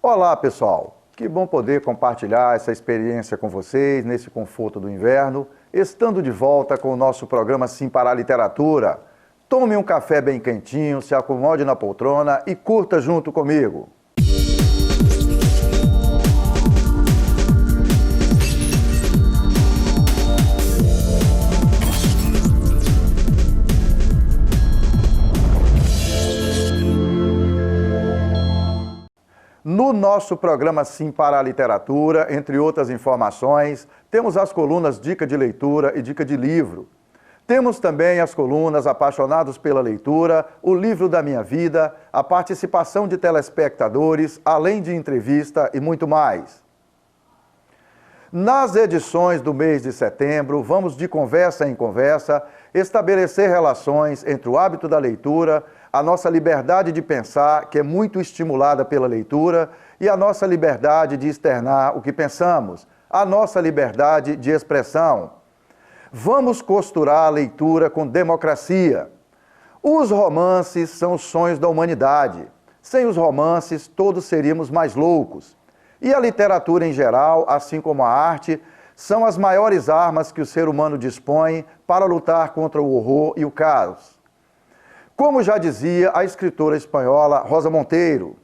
Olá, pessoal! Que bom poder compartilhar essa experiência com vocês nesse conforto do inverno, estando de volta com o nosso programa Sim para a Literatura. Tome um café bem quentinho, se acomode na poltrona e curta junto comigo. No nosso programa Sim para a Literatura, entre outras informações, temos as colunas Dica de Leitura e Dica de Livro. Temos também as colunas Apaixonados pela Leitura, O Livro da Minha Vida, a participação de telespectadores, além de entrevista e muito mais. Nas edições do mês de setembro, vamos de conversa em conversa estabelecer relações entre o hábito da leitura, a nossa liberdade de pensar, que é muito estimulada pela leitura, e a nossa liberdade de externar o que pensamos, a nossa liberdade de expressão. Vamos costurar a leitura com democracia. Os romances são os sonhos da humanidade. Sem os romances, todos seríamos mais loucos. E a literatura em geral, assim como a arte, são as maiores armas que o ser humano dispõe para lutar contra o horror e o caos. Como já dizia a escritora espanhola Rosa Monteiro.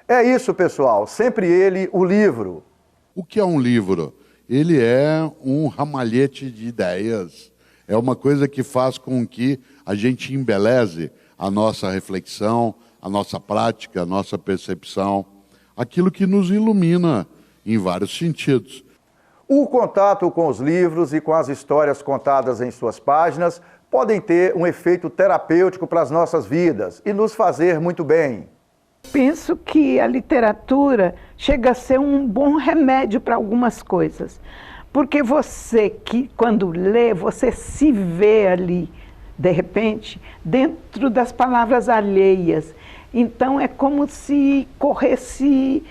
É isso, pessoal, sempre ele, o livro. O que é um livro? Ele é um ramalhete de ideias, é uma coisa que faz com que a gente embeleze a nossa reflexão, a nossa prática, a nossa percepção, aquilo que nos ilumina em vários sentidos. O contato com os livros e com as histórias contadas em suas páginas podem ter um efeito terapêutico para as nossas vidas e nos fazer muito bem. Penso que a literatura chega a ser um bom remédio para algumas coisas, porque você que, quando lê, você se vê ali, de repente, dentro das palavras alheias. Então é como se corresse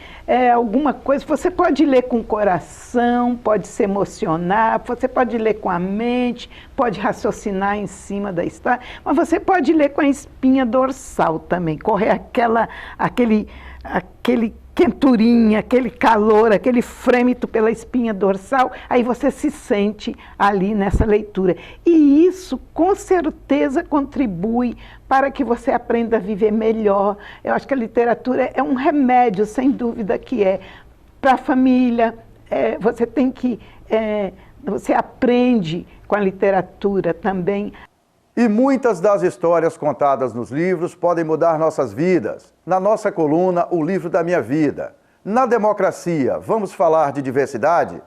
alguma coisa. Você pode ler com o coração, pode se emocionar, você pode ler com a mente, pode raciocinar em cima da história, mas você pode ler com a espinha dorsal também, correr aquele quenturinha, aquele calor, aquele frêmito pela espinha dorsal, aí você se sente ali nessa leitura. E isso, com certeza, contribui para que você aprenda a viver melhor. Eu acho que a literatura é um remédio, sem dúvida que é. Para a família, você tem que... você aprende com a literatura também. E muitas das histórias contadas nos livros podem mudar nossas vidas. Na nossa coluna, O Livro da Minha Vida. Na democracia, vamos falar de diversidade?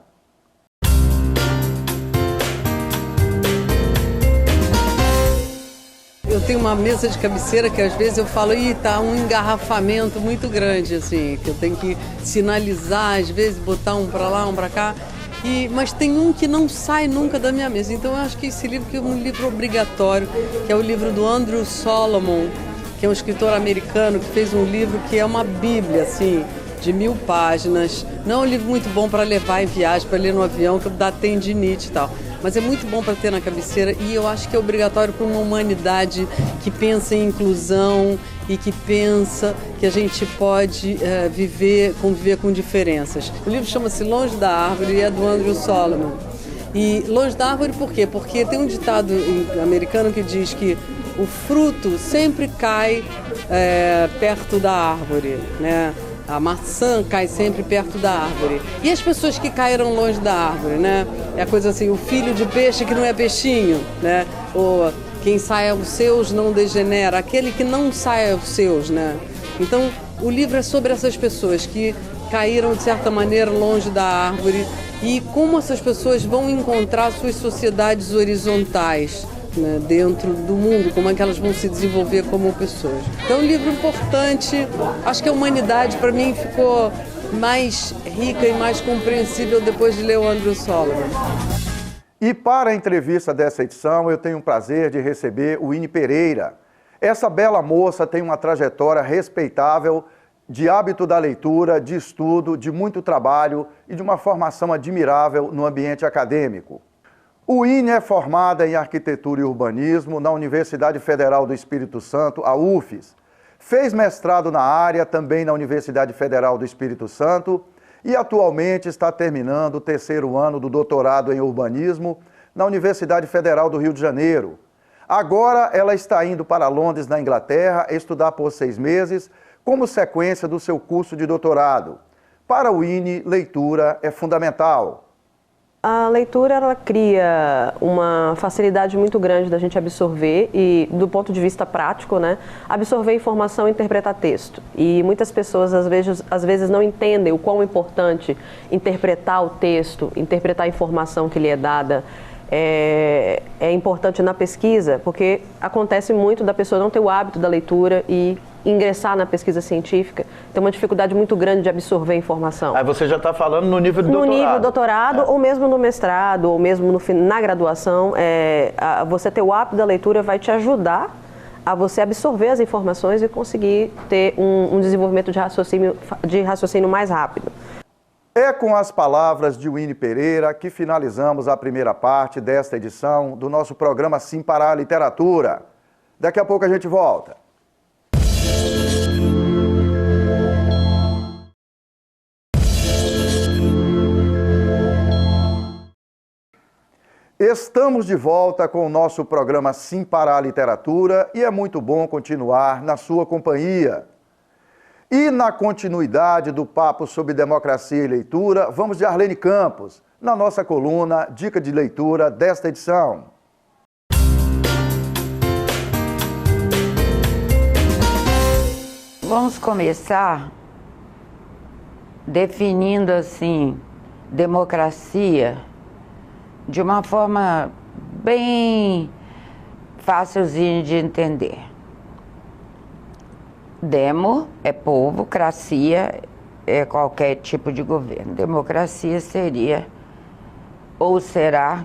Eu tenho uma mesa de cabeceira que às vezes eu falo, tá um engarrafamento muito grande, assim, que eu tenho que sinalizar, às vezes botar um para lá, um para cá. Mas tem um que não sai nunca da minha mesa. Então eu acho que esse livro que é um livro obrigatório, que é o livro do Andrew Solomon, que é um escritor americano que fez um livro que é uma bíblia, assim, de 1000 páginas. Não é um livro muito bom para levar em viagem, para ler no avião, que dá tendinite e tal. Mas é muito bom para ter na cabeceira e eu acho que é obrigatório para uma humanidade que pensa em inclusão e que pensa que a gente pode conviver com diferenças. O livro chama-se Longe da Árvore e é do Andrew Solomon. E Longe da Árvore por quê? Porque tem um ditado americano que diz que o fruto sempre cai perto da árvore, né? A maçã cai sempre perto da árvore. E as pessoas que caíram longe da árvore, né? É a coisa assim, o filho de peixe que não é peixinho, né? Ou quem sai aos seus não degenera, aquele que não sai aos seus, né? Então, o livro é sobre essas pessoas que caíram, de certa maneira, longe da árvore e como essas pessoas vão encontrar suas sociedades horizontais, né, dentro do mundo, como é que elas vão se desenvolver como pessoas. Então, é um livro importante. Acho que a humanidade, para mim, ficou mais rica e mais compreensível depois de ler o Andrew Solomon. E para a entrevista dessa edição, eu tenho o prazer de receber o Ine Pereira. Essa bela moça tem uma trajetória respeitável de hábito da leitura, de estudo, de muito trabalho e de uma formação admirável no ambiente acadêmico. O Ine é formada em Arquitetura e Urbanismo na Universidade Federal do Espírito Santo, a UFES. Fez mestrado na área, também na Universidade Federal do Espírito Santo, e atualmente está terminando o 3º ano do doutorado em urbanismo na Universidade Federal do Rio de Janeiro. Agora ela está indo para Londres, na Inglaterra, estudar por 6 meses, como sequência do seu curso de doutorado. Para o INE, leitura é fundamental. A leitura, ela cria uma facilidade muito grande da gente absorver e, do ponto de vista prático, né, absorver informação e interpretar texto. E muitas pessoas, às vezes não entendem o quão importante interpretar o texto, interpretar a informação que lhe é dada, é importante na pesquisa, porque acontece muito da pessoa não ter o hábito da leitura e ingressar na pesquisa científica, tem uma dificuldade muito grande de absorver informação. Aí você já está falando no nível de doutorado. No nível doutorado, ou mesmo no mestrado, ou mesmo na graduação, você ter o hábito da leitura vai te ajudar a você absorver as informações e conseguir ter um desenvolvimento de raciocínio mais rápido. É com as palavras de Winnie Pereira que finalizamos a primeira parte desta edição do nosso programa Sim para a Literatura. Daqui a pouco a gente volta. Estamos de volta com o nosso programa Sim para a Literatura e é muito bom continuar na sua companhia. E na continuidade do papo sobre democracia e leitura, vamos de Arlene Campos, na nossa coluna Dica de Leitura desta edição. Vamos começar definindo assim, democracia de uma forma bem fácilzinha de entender. Demo é povo, cracia é qualquer tipo de governo. Democracia seria, ou será,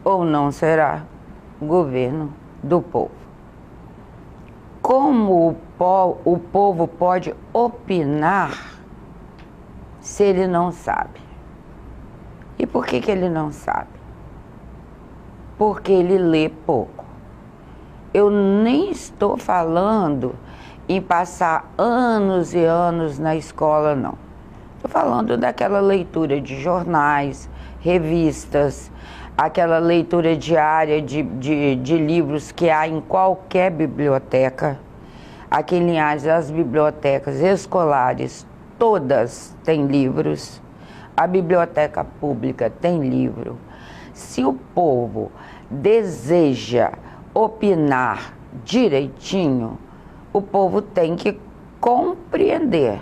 ou não será, o governo do povo. Como o povo pode opinar se ele não sabe? E por que ele não sabe? Porque ele lê pouco. Eu nem estou falando em passar anos e anos na escola, não. Estou falando daquela leitura de jornais, revistas, aquela leitura diária de livros que há em qualquer biblioteca. Aqui em Linhares, as bibliotecas escolares, todas têm livros. A biblioteca pública tem livro. Se o povo deseja opinar direitinho, o povo tem que compreender.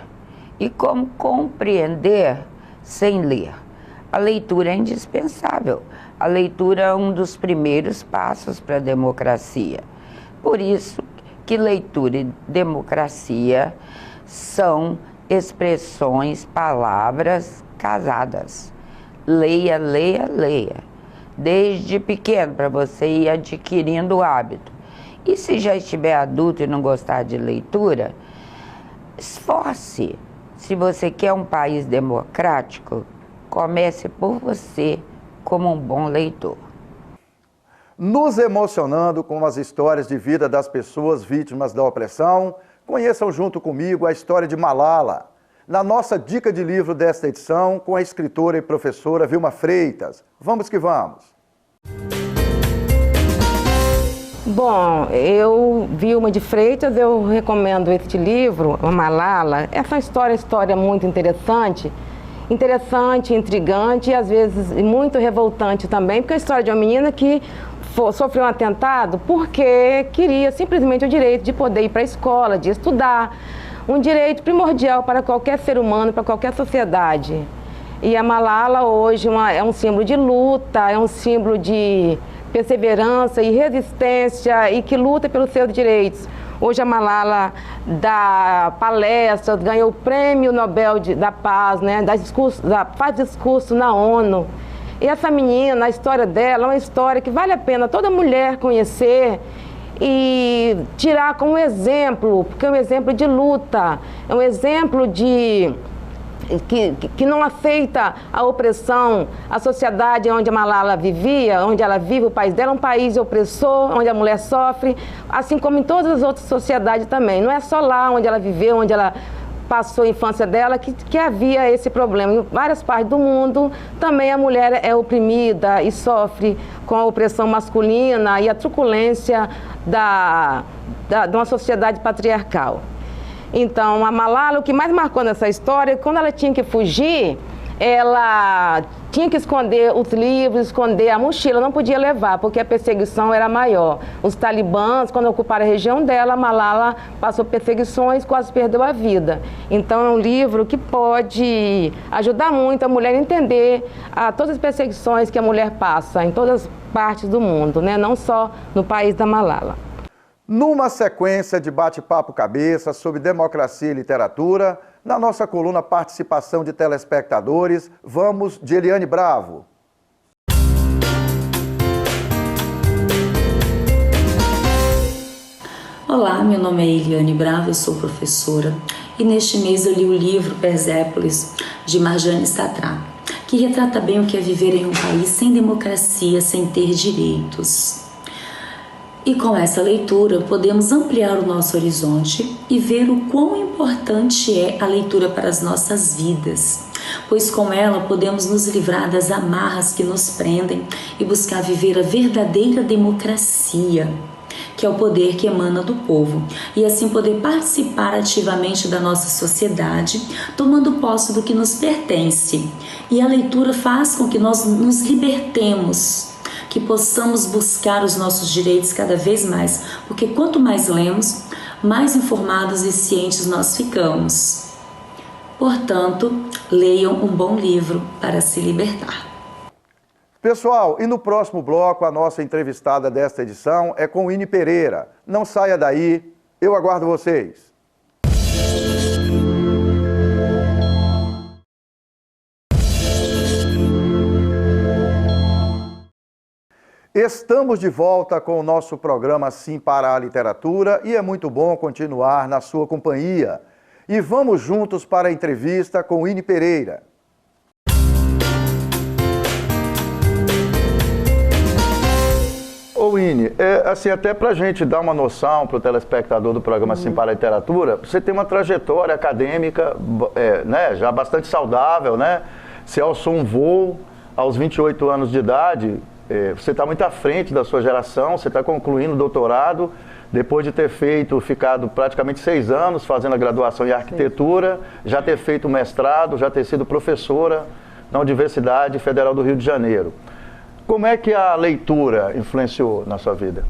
E como compreender sem ler? A leitura é indispensável. A leitura é um dos primeiros passos para a democracia. Por isso que leitura e democracia são expressões, palavras casadas. Leia, leia, leia. Desde pequeno, para você ir adquirindo o hábito. E se já estiver adulto e não gostar de leitura, esforce. Se você quer um país democrático, comece por você como um bom leitor. Nos emocionando com as histórias de vida das pessoas vítimas da opressão, conheçam junto comigo a história de Malala, na nossa dica de livro desta edição com a escritora e professora Vilma Freitas. Vamos que vamos! Bom, eu, Vilma de Freitas, eu recomendo este livro, a Malala. Essa história muito interessante, intrigante e às vezes muito revoltante também, porque é a história de uma menina que sofreu um atentado porque queria simplesmente o direito de poder ir para a escola, de estudar, um direito primordial para qualquer ser humano, para qualquer sociedade. E a Malala hoje é um símbolo de luta, é um símbolo de perseverança e resistência e que luta pelos seus direitos. Hoje a Malala dá palestras, ganhou o Prêmio Nobel da Paz, né? Faz discurso na ONU. E essa menina, a história dela é uma história que vale a pena toda mulher conhecer e tirar como exemplo, porque é um exemplo de luta, é um exemplo de que não aceita a opressão, a sociedade onde a Malala vivia, onde ela vive, o país dela é um país opressor, onde a mulher sofre, assim como em todas as outras sociedades também. Não é só lá onde ela viveu, onde ela passou a infância dela, que havia esse problema. Em várias partes do mundo, também a mulher é oprimida e sofre com a opressão masculina e a truculência de uma sociedade patriarcal. Então, a Malala, o que mais marcou nessa história, quando ela tinha que fugir, ela tinha que esconder os livros, esconder a mochila, não podia levar, porque a perseguição era maior. Os talibãs, quando ocuparam a região dela, a Malala passou perseguições, quase perdeu a vida. Então, é um livro que pode ajudar muito a mulher a entender todas as perseguições que a mulher passa em todas as partes do mundo, né? Não só no país da Malala. Numa sequência de bate-papo cabeça sobre democracia e literatura, na nossa coluna Participação de Telespectadores, vamos de Eliane Bravo. Olá, meu nome é Eliane Bravo, eu sou professora e neste mês eu li o livro Persépolis, de Marjane Satrapi, que retrata bem o que é viver em um país sem democracia, sem ter direitos. E com essa leitura podemos ampliar o nosso horizonte e ver o quão importante é a leitura para as nossas vidas, pois com ela podemos nos livrar das amarras que nos prendem e buscar viver a verdadeira democracia, que é o poder que emana do povo, e assim poder participar ativamente da nossa sociedade, tomando posse do que nos pertence. E a leitura faz com que nós nos libertemos, que possamos buscar os nossos direitos cada vez mais, porque quanto mais lemos, mais informados e cientes nós ficamos. Portanto, leiam um bom livro para se libertar. Pessoal, e no próximo bloco, a nossa entrevistada desta edição é com Ine Pereira. Não saia daí, eu aguardo vocês. Estamos de volta com o nosso programa Sim para a Literatura e é muito bom continuar na sua companhia. E vamos juntos para a entrevista com Ine Pereira. Ô Ine, assim, até para a gente dar uma noção para o telespectador do programa Sim para a Literatura, você tem uma trajetória acadêmica né, já bastante saudável, né? Você alçou um voo aos 28 anos de idade. Você está muito à frente da sua geração, você está concluindo o doutorado, depois de ter ficado praticamente 6 anos fazendo a graduação em arquitetura, já ter feito o mestrado, já ter sido professora na Universidade Federal do Rio de Janeiro. Como é que a leitura influenciou na sua vida?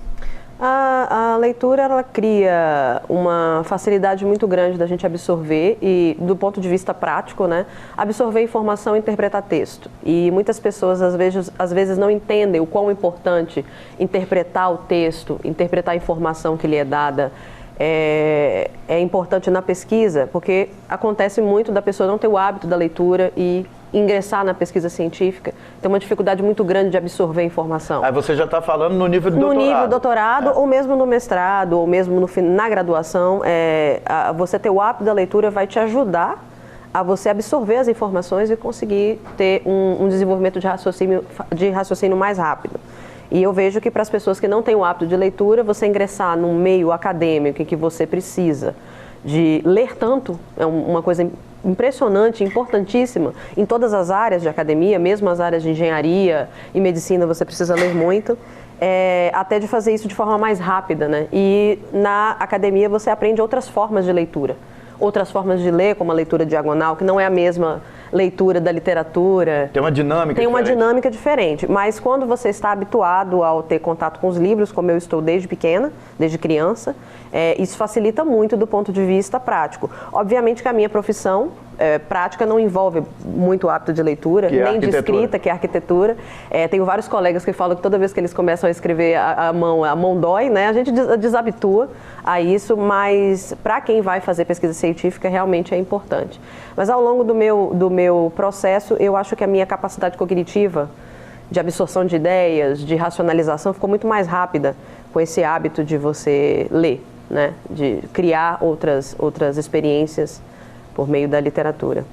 A leitura, ela cria uma facilidade muito grande da gente absorver e, do ponto de vista prático, né, absorver informação e interpretar texto. E muitas pessoas, às vezes não entendem o quão importante interpretar o texto, interpretar a informação que lhe é dada. É importante na pesquisa, porque acontece muito da pessoa não ter o hábito da leitura e ingressar na pesquisa científica, tem uma dificuldade muito grande de absorver informação. Aí você já está falando no nível de doutorado. No nível doutorado, ou mesmo no mestrado, ou mesmo na graduação, você ter o hábito da leitura vai te ajudar a você absorver as informações e conseguir ter um desenvolvimento de raciocínio mais rápido. E eu vejo que para as pessoas que não têm o hábito de leitura, você ingressar num meio acadêmico em que você precisa de ler tanto, é uma coisa impressionante, importantíssima, em todas as áreas de academia, mesmo as áreas de engenharia e medicina, você precisa ler muito, até de fazer isso de forma mais rápida, né? E na academia você aprende outras formas de leitura, outras formas de ler, como a leitura diagonal, que não é a mesma leitura da literatura. Tem uma dinâmica diferente. Tem uma dinâmica diferente, mas quando você está habituado ao ter contato com os livros, como eu estou desde pequena, desde criança, isso facilita muito do ponto de vista prático. Obviamente que a minha profissão prática não envolve muito hábito de leitura, nem de escrita, que é arquitetura. Tenho vários colegas que falam que toda vez que eles começam a escrever a mão dói, né? A gente desabitua a isso, mas para quem vai fazer pesquisa científica realmente é importante. Mas ao longo do meu processo, eu acho que a minha capacidade cognitiva de absorção de ideias, de racionalização, ficou muito mais rápida com esse hábito de você ler, né? De criar outras experiências por meio da literatura.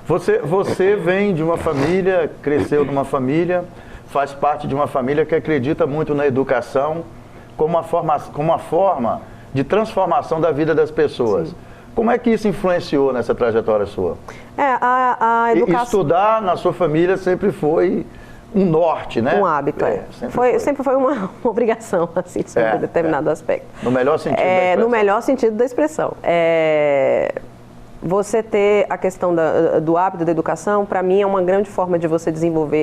Você vem de uma família, cresceu numa família, faz parte de uma família que acredita muito na educação como uma forma de transformação da vida das pessoas. Sim. Como é que isso influenciou nessa trajetória sua? A educação... Estudar na sua família sempre foi um norte, né? Um hábito, sempre foi uma obrigação, assim, sobre determinado aspecto. No melhor sentido da expressão. No melhor sentido da expressão. Você ter a questão do hábito da educação, para mim, é uma grande forma de você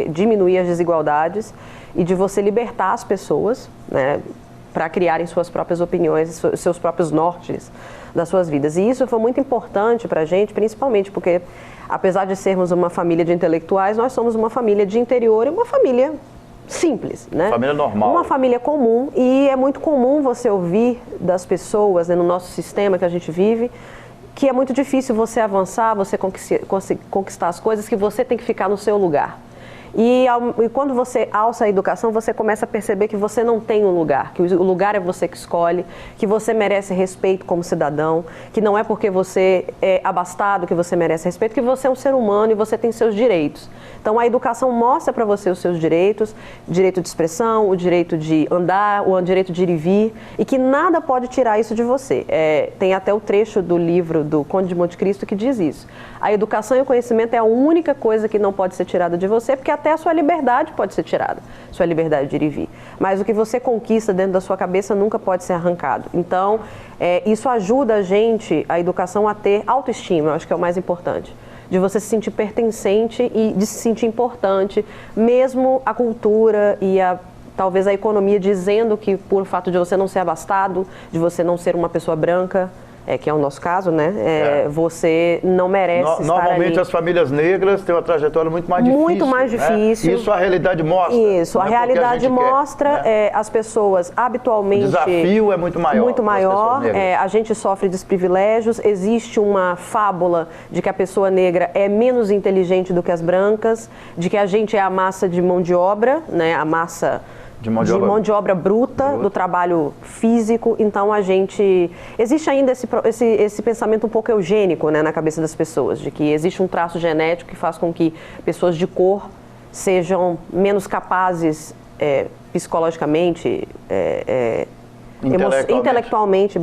diminuir as desigualdades e de você libertar as pessoas, né, para criarem suas próprias opiniões, seus próprios nortes das suas vidas. E isso foi muito importante para a gente, principalmente porque, apesar de sermos uma família de intelectuais, nós somos uma família de interior e uma família simples, né? Família normal. Uma família comum, e é muito comum você ouvir das pessoas, né, no nosso sistema que a gente vive, que é muito difícil você avançar, você conquistar as coisas, que você tem que ficar no seu lugar. E quando você alça a educação, você começa a perceber que você não tem um lugar, que o lugar é você que escolhe, que você merece respeito como cidadão, que não é porque você é abastado que você merece respeito, que você é um ser humano e você tem seus direitos. Então a educação mostra para você os seus direitos, direito de expressão, o direito de andar, o direito de ir e vir, e que nada pode tirar isso de você. Tem até o trecho do livro do Conde de Monte Cristo que diz isso. A educação e o conhecimento é a única coisa que não pode ser tirada de você, porque até a sua liberdade pode ser tirada, sua liberdade de ir e vir. Mas o que você conquista dentro da sua cabeça nunca pode ser arrancado. Então, isso ajuda a educação, a ter autoestima, eu acho que é o mais importante. De você se sentir pertencente e de se sentir importante, mesmo a cultura e talvez a economia dizendo que por fato de você não ser abastado, de você não ser uma pessoa branca, que é o nosso caso, né? Você não merece estar Normalmente ali. As famílias negras têm uma trajetória muito mais difícil. Muito mais difícil. Né? Isso a realidade mostra. Isso, a realidade mostra, quer, né? As pessoas habitualmente... O desafio é muito maior. Muito maior, a gente sofre desprivilégios, existe uma fábula de que a pessoa negra é menos inteligente do que as brancas, de que a gente é a massa de mão de obra, né? A massa... De mão de obra bruta, do trabalho físico. Então existe ainda esse pensamento um pouco eugênico, né, na cabeça das pessoas, de que existe um traço genético que faz com que pessoas de cor sejam menos capazes psicologicamente, intelectualmente,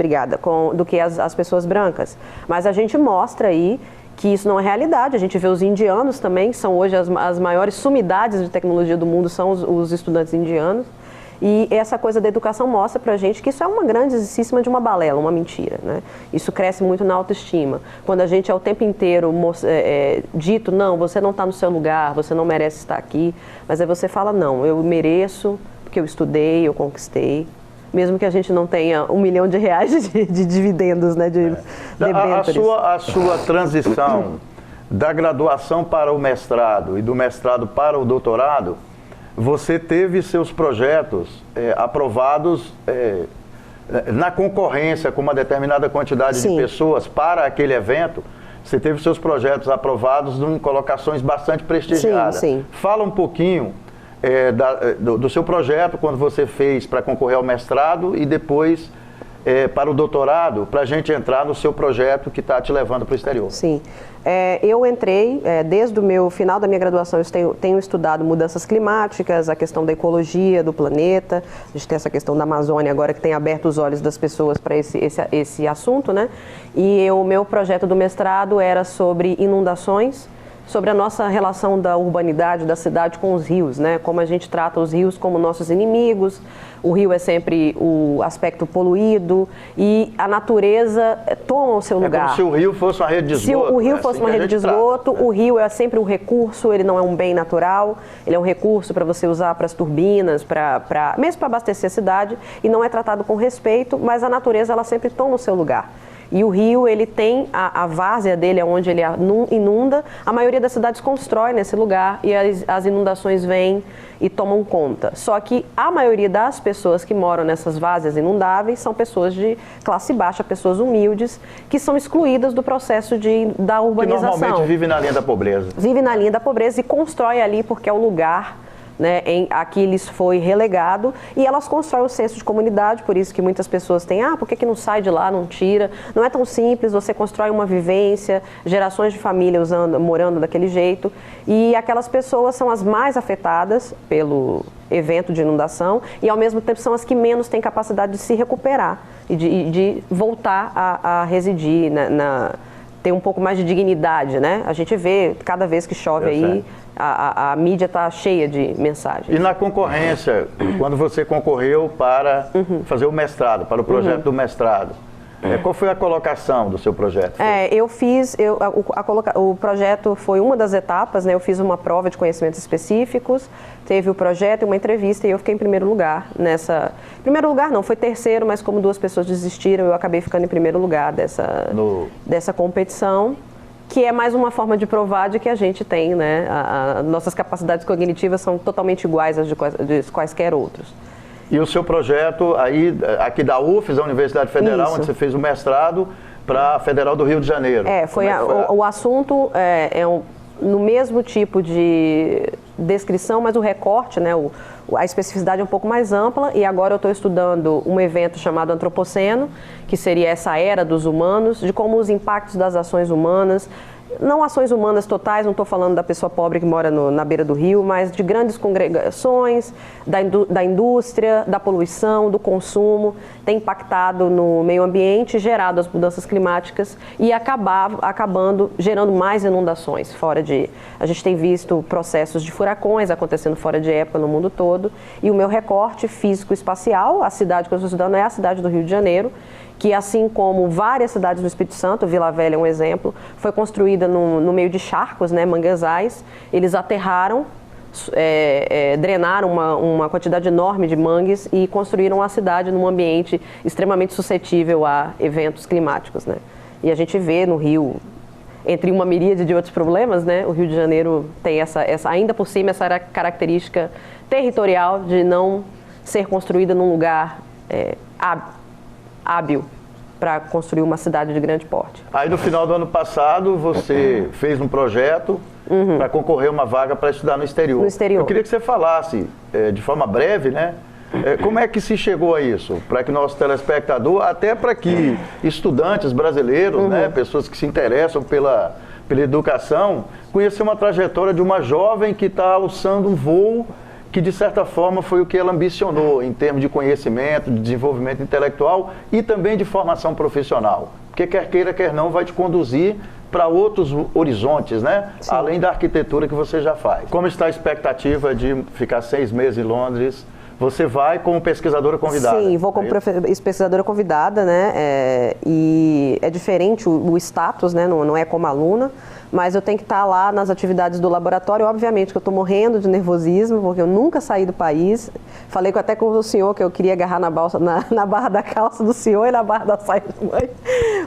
do que as pessoas brancas. Mas a gente mostra aí que isso não é realidade. A gente vê os indianos também, que são hoje as maiores sumidades de tecnologia do mundo, são os estudantes indianos. E essa coisa da educação mostra pra gente que isso é uma grandíssima de uma balela, uma mentira, né? Isso cresce muito na autoestima. Quando a gente é o tempo inteiro dito, não, você não está no seu lugar, você não merece estar aqui, mas aí você fala, não, eu mereço, porque eu estudei, eu conquistei. Mesmo que a gente não tenha R$1 milhão de dividendos, né, de debêntures. A sua transição da graduação para o mestrado e do mestrado para o doutorado, você teve seus projetos aprovados na concorrência com uma determinada quantidade de pessoas para aquele evento. Você teve seus projetos aprovados em colocações bastante prestigiadas. Sim. Fala um pouquinho do seu projeto, quando você fez para concorrer ao mestrado e depois para o doutorado, para a gente entrar no seu projeto que está te levando para o exterior. Sim. Eu entrei, desde o final da minha graduação, eu tenho estudado mudanças climáticas, a questão da ecologia do planeta, a gente tem essa questão da Amazônia agora que tem aberto os olhos das pessoas para esse assunto, né? E o meu projeto do mestrado era sobre inundações, sobre a nossa relação da urbanidade, da cidade com os rios, né? Como a gente trata os rios como nossos inimigos, o rio é sempre o aspecto poluído e a natureza toma o seu lugar. Como se o rio fosse uma rede de esgoto. Se o rio fosse uma rede de esgoto, o rio é sempre um recurso, ele não é um bem natural, ele é um recurso para você usar para as turbinas, mesmo para abastecer a cidade, e não é tratado com respeito, mas a natureza ela sempre toma o seu lugar. E o rio, ele tem a várzea dele, onde ele inunda. A maioria das cidades constrói nesse lugar e as inundações vêm e tomam conta. Só que a maioria das pessoas que moram nessas várzeas inundáveis são pessoas de classe baixa, pessoas humildes, que são excluídas do processo da urbanização. Que normalmente vivem na linha da pobreza. Vive na linha da pobreza e constrói ali porque é o lugar né, em Aquiles foi relegado, e elas constroem um senso de comunidade, por isso que muitas pessoas têm, por que não sai de lá, não tira? Não é tão simples, você constrói uma vivência, gerações de família morando daquele jeito, e aquelas pessoas são as mais afetadas pelo evento de inundação e ao mesmo tempo são as que menos têm capacidade de se recuperar e de voltar a residir, ter um pouco mais de dignidade, né? A gente vê, cada vez que chove aí, a mídia está cheia de mensagens. E na concorrência, quando você concorreu para fazer o mestrado, para o projeto do mestrado, qual foi a colocação do seu projeto? O projeto foi uma das etapas, né? Eu fiz uma prova de conhecimentos específicos, teve o projeto e uma entrevista e eu fiquei em primeiro lugar nessa... Primeiro lugar não, foi terceiro, mas como 2 pessoas desistiram, eu acabei ficando em primeiro lugar dessa competição, que é mais uma forma de provar de que a gente tem, né? Nossas capacidades cognitivas são totalmente iguais às de quaisquer outros. E o seu projeto aí, aqui da UFES, a Universidade Federal, onde você fez o mestrado, para a Federal do Rio de Janeiro. O assunto no mesmo tipo de descrição, mas o recorte, né, a especificidade é um pouco mais ampla, e agora eu estou estudando um evento chamado Antropoceno, que seria essa era dos humanos, de como os impactos das ações humanas, não ações humanas totais, não estou falando da pessoa pobre que mora na beira do rio, mas de grandes congregações, da indústria, da poluição, do consumo, tem impactado no meio ambiente, gerado as mudanças climáticas e acabando gerando mais inundações A gente tem visto processos de furacões acontecendo fora de época no mundo todo, e o meu recorte físico-espacial, a cidade que eu estou estudando é a cidade do Rio de Janeiro, que assim como várias cidades do Espírito Santo, Vila Velha é um exemplo, foi construída no meio de charcos, né, manguezais. Eles aterraram, drenaram uma quantidade enorme de mangues e construíram a cidade num ambiente extremamente suscetível a eventos climáticos, né? E a gente vê no Rio, entre uma miríade de outros problemas, né, o Rio de Janeiro tem ainda por cima essa característica territorial de não ser construída num lugar hábil para construir uma cidade de grande porte. Aí no final do ano passado você fez um projeto para concorrer a uma vaga para estudar no exterior. Eu queria que você falasse de forma breve, né? Como é que se chegou a isso? Para que nosso telespectador, até para que estudantes brasileiros, né, pessoas que se interessam pela educação, conheçam uma trajetória de uma jovem que está alçando um voo que de certa forma foi o que ela ambicionou em termos de conhecimento, de desenvolvimento intelectual e também de formação profissional. Porque quer queira, quer não, vai te conduzir para outros horizontes, né? Sim. Além da arquitetura que você já faz. Como está a expectativa de ficar 6 meses em Londres? Você vai como pesquisadora convidada? Sim, vou como pesquisadora convidada, né? E é diferente o status, né? Não é como aluna. Mas eu tenho que estar lá nas atividades do laboratório. Obviamente que eu estou morrendo de nervosismo, porque eu nunca saí do país. Falei até com o senhor que eu queria agarrar na barra da calça do senhor e na barra da saia de mãe.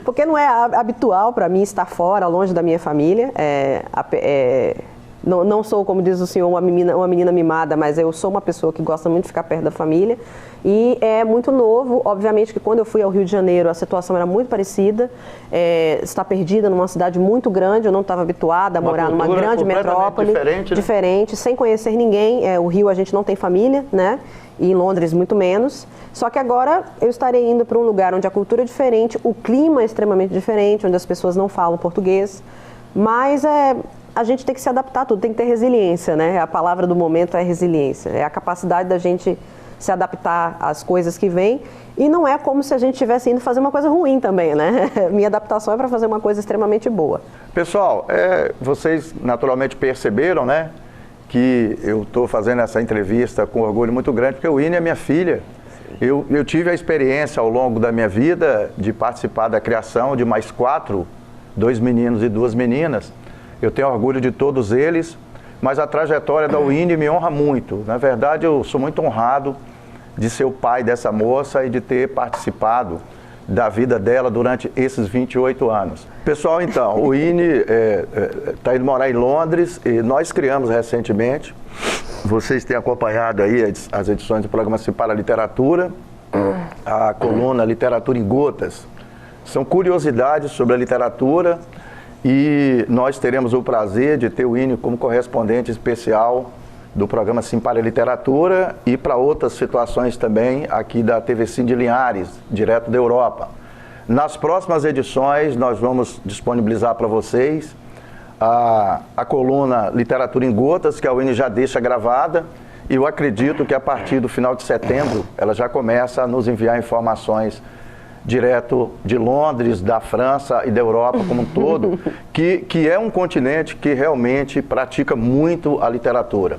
Porque não é habitual para mim estar fora, longe da minha família. Não sou, como diz o senhor, uma menina mimada, mas eu sou uma pessoa que gosta muito de ficar perto da família. E é muito novo, obviamente que quando eu fui ao Rio de Janeiro a situação era muito parecida, estar perdida numa cidade muito grande, eu não estava habituada a morar numa grande metrópole, diferente, sem conhecer ninguém. O Rio a gente não tem família, né? E em Londres muito menos. Só que agora eu estarei indo para um lugar onde a cultura é diferente, o clima é extremamente diferente, onde as pessoas não falam português, mas a gente tem que se adaptar a tudo, tem que ter resiliência, né? A palavra do momento é resiliência, é a capacidade da gente se adaptar às coisas que vêm, e não é como se a gente estivesse indo fazer uma coisa ruim também, né? Minha adaptação é para fazer uma coisa extremamente boa. Pessoal, vocês naturalmente perceberam, né, que eu estou fazendo essa entrevista com orgulho muito grande, porque o Winnie é minha filha. Eu tive a experiência ao longo da minha vida de participar da criação de mais 4, 2 meninos e 2 meninas. Eu tenho orgulho de todos eles, mas a trajetória da Winnie me honra muito. Na verdade, eu sou muito honrado de ser o pai dessa moça e de ter participado da vida dela durante esses 28 anos. Pessoal, então, o Winnie está indo morar em Londres e nós criamos recentemente, vocês têm acompanhado aí as edições do programa Se Para Literatura, a coluna Literatura em Gotas. São curiosidades sobre a literatura. E nós teremos o prazer de ter o Winnie como correspondente especial do programa Sim para a Literatura e para outras situações também aqui da TV Sim de Linhares, direto da Europa. Nas próximas edições nós vamos disponibilizar para vocês a coluna Literatura em Gotas, que a UNE já deixa gravada, e eu acredito que a partir do final de setembro ela já começa a nos enviar informações direto de Londres, da França e da Europa como um todo, que é um continente que realmente pratica muito a literatura.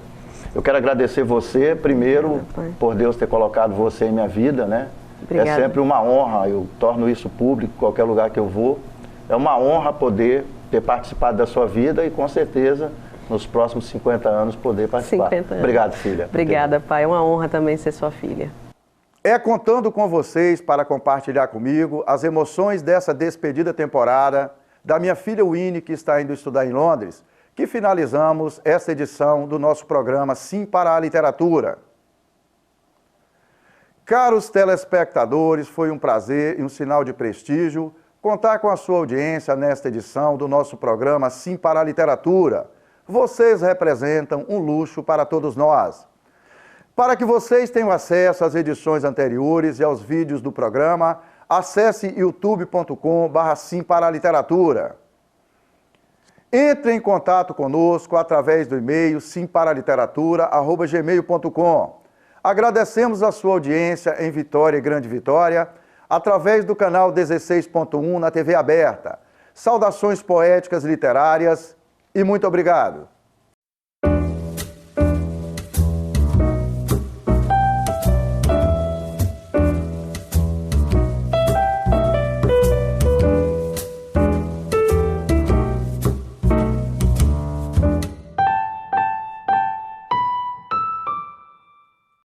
Eu quero agradecer você, primeiro, por Deus ter colocado você em minha vida, né? Obrigada. É sempre uma honra, eu torno isso público em qualquer lugar que eu vou. É uma honra poder ter participado da sua vida e, com certeza, nos próximos 50 anos, poder participar. 50 anos. Obrigado, filha. Obrigada, pai. É uma honra também ser sua filha. É contando com vocês para compartilhar comigo as emoções dessa despedida temporada da minha filha Winnie, que está indo estudar em Londres, que finalizamos esta edição do nosso programa Sim para a Literatura. Caros telespectadores, foi um prazer e um sinal de prestígio contar com a sua audiência nesta edição do nosso programa Sim para a Literatura. Vocês representam um luxo para todos nós. Para que vocês tenham acesso às edições anteriores e aos vídeos do programa, acesse youtube.com/Sim para a Literatura. Entre em contato conosco através do e-mail simparaliteratura@gmail.com. Agradecemos a sua audiência em Vitória e Grande Vitória, através do canal 16.1 na TV aberta. Saudações poéticas literárias e muito obrigado.